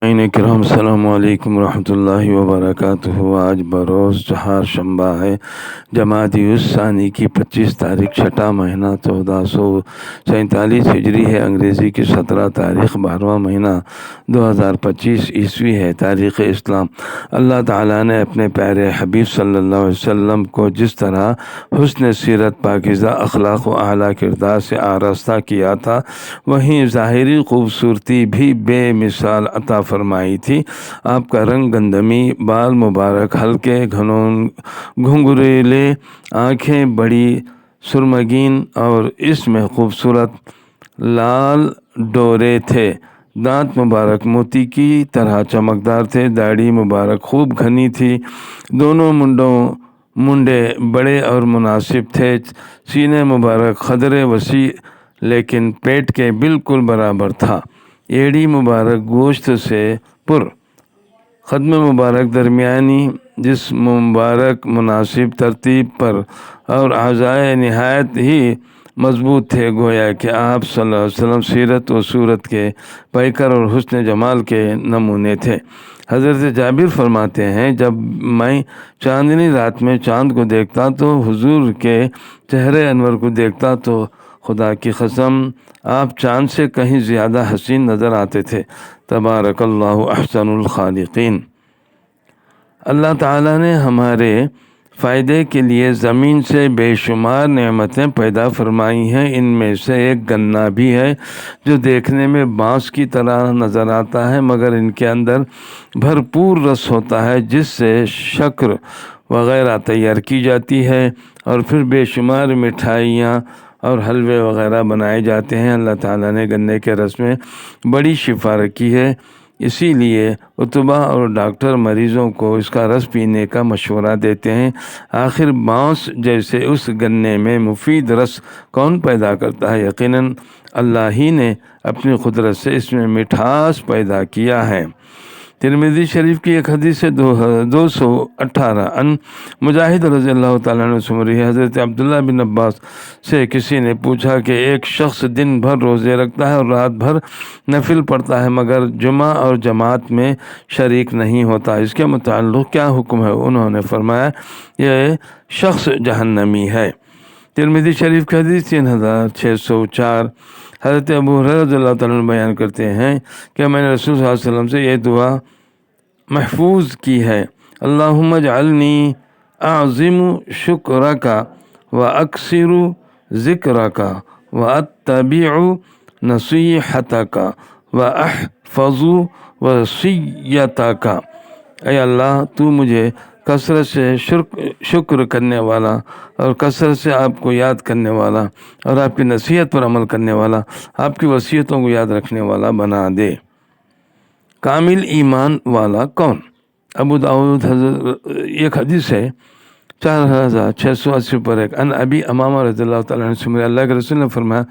کرام السلام علیکم ورحمۃ اللہ وبرکاتہ۔ آج بروز چہار شنبہ ہے، جمادی الثانی کی 25 تاریخ، چھٹا مہینہ 1447 ہجری ہے، انگریزی کی 17 تاریخ 12واں مہینہ 2025 عیسوی ہے۔ تاریخ اسلام، اللہ تعالیٰ نے اپنے پیارے حبیب صلی اللہ علیہ وسلم کو جس طرح حسن سیرت، پاکیزہ اخلاق و اعلیٰ کردار سے آراستہ کیا تھا، وہیں ظاہری خوبصورتی بھی بے مثال عطا فرمائی تھی۔ آپ کا رنگ گندمی، بال مبارک ہلکے گھنگریلے، آنکھیں بڑی سرمگین اور اس میں خوبصورت لال ڈورے تھے، دانت مبارک موتی کی طرح چمکدار تھے، داڑھی مبارک خوب گھنی تھی، دونوں منڈے بڑے اور مناسب تھے، سینے مبارک قدرے وسیع لیکن پیٹ کے بالکل برابر تھا، ایڑی مبارک گوشت سے پر، قدم مبارک درمیانی، جسم مبارک مناسب ترتیب پر، اور اعضائے نہایت ہی مضبوط تھے، گویا کہ آپ صلی اللہ علیہ وسلم سیرت و صورت کے پیکر اور حسن جمال کے نمونے تھے۔ حضرت جابر فرماتے ہیں، جب میں چاندنی رات میں چاند کو دیکھتا تو حضور کے چہرے انور کو دیکھتا تو خدا کی قسم آپ چاند سے کہیں زیادہ حسین نظر آتے تھے۔ تبارک اللہ احسن الخالقین۔ اللہ تعالیٰ نے ہمارے فائدے کے لیے زمین سے بے شمار نعمتیں پیدا فرمائی ہیں، ان میں سے ایک گنا بھی ہے جو دیکھنے میں بانس کی طرح نظر آتا ہے، مگر ان کے اندر بھرپور رس ہوتا ہے، جس سے شکر وغیرہ تیار کی جاتی ہے اور پھر بے شمار مٹھائیاں اور حلوے وغیرہ بنائے جاتے ہیں۔ اللہ تعالیٰ نے گنے کے رس میں بڑی شفا رکھی ہے، اسی لیے اطباء اور ڈاکٹر مریضوں کو اس کا رس پینے کا مشورہ دیتے ہیں۔ آخر بانس جیسے اس گنے میں مفید رس کون پیدا کرتا ہے؟ یقیناً اللہ ہی نے اپنی قدرت سے اس میں مٹھاس پیدا کیا ہے۔ ترمذی شریف کی ایک حدیث 218 ان مجاہد رضی اللہ تعالیٰ عنہ سے مروی ہے، حضرت عبداللہ بن عباس سے کسی نے پوچھا کہ ایک شخص دن بھر روزے رکھتا ہے اور رات بھر نفل پڑھتا ہے، مگر جمعہ اور جماعت میں شریک نہیں ہوتا، اس کے متعلق کیا حکم ہے؟ انہوں نے فرمایا، یہ شخص جہنمی ہے۔ ترمذی شریف کی حدیث 3604 حضرت ابو ہریرہ رضی اللہ تعالیٰ عنہ بیان کرتے ہیں کہ میں نے رسول صلی اللہ علیہ وسلم سے یہ دعا محفوظ کی ہے، اللہم اجعلنی اعظم شکرک و اکثر ذکرک و اتبع نصیحتک و احفظ وصیتک۔ اے اللہ، تو مجھے کثرت سے شکر کرنے والا اور کثرت سے آپ کو یاد کرنے والا اور آپ کی نصیحت پر عمل کرنے والا، آپ کی وصیتوں کو یاد رکھنے والا بنا دے۔ کامل ایمان والا کون؟ ابو داؤد ایک حدیث ہے 4680 پر ایک ان ابی امامہ رضی اللہ تعالیٰ عنہ سے، اللہ کے رسول نے فرمایا،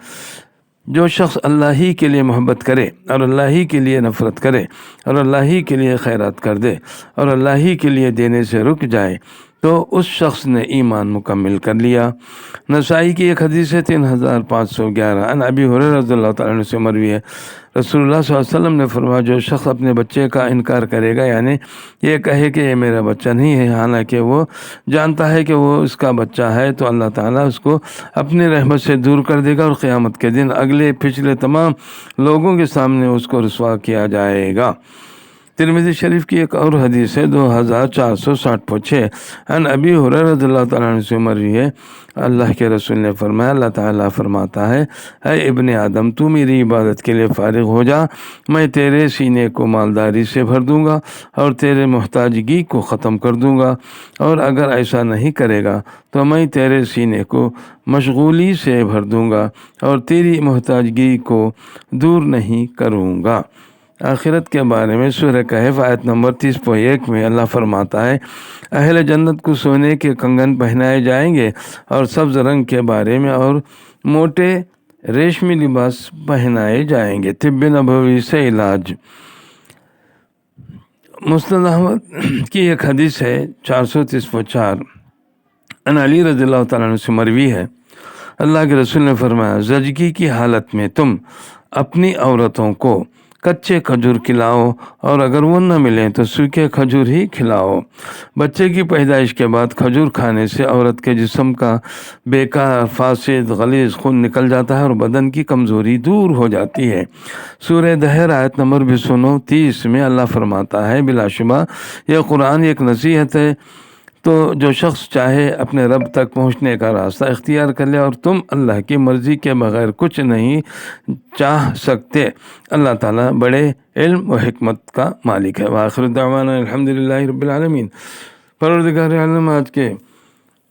جو شخص اللہ ہی کے لیے محبت کرے اور اللہ ہی کے لیے نفرت کرے اور اللہ ہی کے لیے خیرات کر دے اور اللہ ہی کے لیے دینے سے رک جائے تو اس شخص نے ایمان مکمل کر لیا۔ نسائی کی ایک حدیث ہے 3511 ان ابی ہریرہ رضی اللہ تعالیٰ عنہ سے مروی ہے، رسول اللہ صلی اللہ علیہ وسلم نے فرمایا، جو شخص اپنے بچے کا انکار کرے گا، یعنی یہ کہے کہ یہ میرا بچہ نہیں ہے، حالانکہ وہ جانتا ہے کہ وہ اس کا بچہ ہے، تو اللہ تعالیٰ اس کو اپنی رحمت سے دور کر دے گا اور قیامت کے دن اگلے پچھلے تمام لوگوں کے سامنے اس کو رسوا کیا جائے گا۔ ترمذی شریف کی ایک اور حدیث ہے 2460 ان ابی ہریرہ رضی اللہ تعالیٰ عنہ سے مروی ہے، اللہ کے رسول نے فرمایا، اللہ تعالیٰ فرماتا ہے، اے ابن آدم، تو میری عبادت کے لیے فارغ ہو جا، میں تیرے سینے کو مالداری سے بھر دوں گا اور تیرے محتاجگی کو ختم کر دوں گا، اور اگر ایسا نہیں کرے گا تو میں تیرے سینے کو مشغولی سے بھر دوں گا اور تیری محتاجگی کو دور نہیں کروں گا۔ آخرت کے بارے میں سورہ کہف آیت نمبر 30.1 میں اللہ فرماتا ہے، اہل جنت کو سونے کے کنگن پہنائے جائیں گے اور سبز رنگ کے بارے میں اور موٹے ریشمی لباس پہنائے جائیں گے۔ طب نبوی سے علاج۔ مسند احمد کی ایک حدیث ہے 434 ان علی رضی اللہ تعالیٰ عنہ سے مروی ہے، اللہ کے رسول نے فرمایا، زچگی کی حالت میں تم اپنی عورتوں کو کچے کھجور کھلاؤ، اور اگر وہ نہ ملیں تو سوکھے کھجور ہی کھلاؤ۔ بچے کی پیدائش کے بعد کھجور کھانے سے عورت کے جسم کا بیکار، فاسد، غلیظ خون نکل جاتا ہے اور بدن کی کمزوری دور ہو جاتی ہے۔ سورہ دہر آیت نمبر 230 میں اللہ فرماتا ہے، بلا شبہ یہ قرآن ایک نصیحت ہے، تو جو شخص چاہے اپنے رب تک پہنچنے کا راستہ اختیار کر لے، اور تم اللہ کی مرضی کے بغیر کچھ نہیں چاہ سکتے۔ اللہ تعالیٰ بڑے علم و حکمت کا مالک ہے۔ وآخر دعوانا الحمدللہ رب العالمین۔ پروردگار عالم، آج کے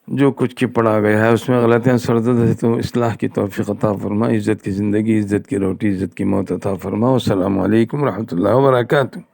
جو کچھ کی پڑھا گیا ہے اس میں غلطیاں سرزد ہے تو اصلاح کی توفیق عطا فرما، عزت کی زندگی، عزت کی روٹی، عزت کی موت عطا فرما۔ والسلام علیکم ورحمۃ اللہ وبرکاتہ۔